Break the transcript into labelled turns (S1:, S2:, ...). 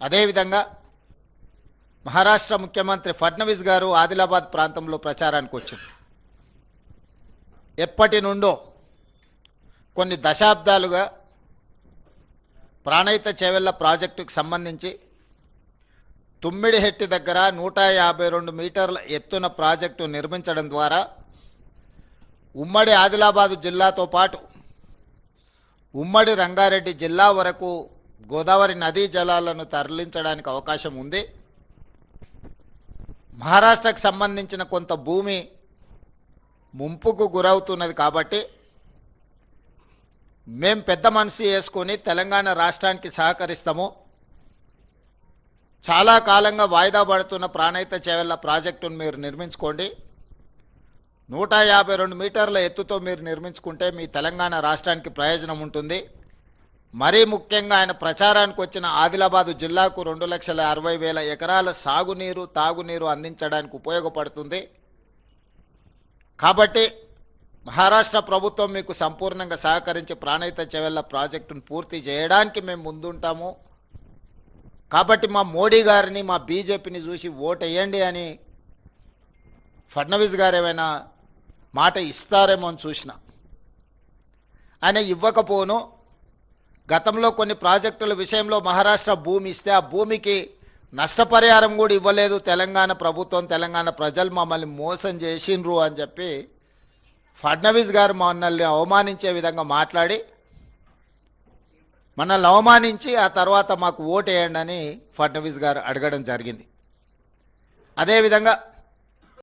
S1: అదేవిధంగా మహారాష్ట్ర ముఖ్యమంత్రి ఫడ్నవీస్ గారు ఆదిలాబాద్ ప్రాంతంలో ప్రచారానికి వచ్చారు. ఎప్పటి నుండో కొన్ని దశాబ్దాలుగా ప్రాణహిత చేవెళ్ల ప్రాజెక్టుకు సంబంధించి తుమ్మిడిహెట్టి దగ్గర 152 మీటర్ల ఎత్తున ప్రాజెక్టు నిర్మించడం ద్వారా ఉమ్మడి ఆదిలాబాదు జిల్లాతో పాటు ఉమ్మడి రంగారెడ్డి జిల్లా వరకు గోదావరి నదీ జలాలను తరలించడానికి అవకాశం ఉంది. మహారాష్ట్రకు సంబంధించిన కొంత భూమి ముంపుకు గురవుతున్నది కాబట్టి మేం పెద్ద మనసు చేసుకొని తెలంగాణ రాష్ట్రానికి సహకరిస్తాము. చాలా కాలంగా వాయిదా పడుతున్న ప్రాణహిత చేవెళ్ల ప్రాజెక్టును మీరు నిర్మించుకోండి. 152 మీటర్ల ఎత్తుతో మీరు నిర్మించుకుంటే మీ తెలంగాణ రాష్ట్రానికి ప్రయోజనం ఉంటుంది. మరీ ముఖ్యంగా ఆయన ప్రచారానికి వచ్చిన ఆదిలాబాదు జిల్లాకు 2,60,000 ఎకరాల సాగునీరు తాగునీరు అందించడానికి ఉపయోగపడుతుంది. కాబట్టి మహారాష్ట్ర ప్రభుత్వం మీకు సంపూర్ణంగా సహకరించి ప్రాణహిత చేవెళ్ల ప్రాజెక్టును పూర్తి చేయడానికి మేము ముందుంటాము. కాబట్టి మా మోడీ గారిని మా బీజేపీని చూసి ఓటేయండి అని ఫడ్నవీస్ గారు ఏమైనా మాట ఇస్తారేమో అని చూసిన ఆయన ఇవ్వకపోను. గతంలో కొన్ని ప్రాజెక్టుల విషయంలో మహారాష్ట్ర భూమి ఇస్తే ఆ భూమికి నష్టపరిహారం కూడా ఇవ్వలేదు తెలంగాణ ప్రభుత్వం. తెలంగాణ ప్రజలు మమ్మల్ని మోసం చేసిండ్రు అని చెప్పి ఫడ్నవీస్ గారు మనల్ని అవమానించే విధంగా మాట్లాడి మనల్ని అవమానించి ఆ తర్వాత మాకు ఓటేయండి అని ఫడ్నవీస్ గారు అడగడం జరిగింది. అదేవిధంగా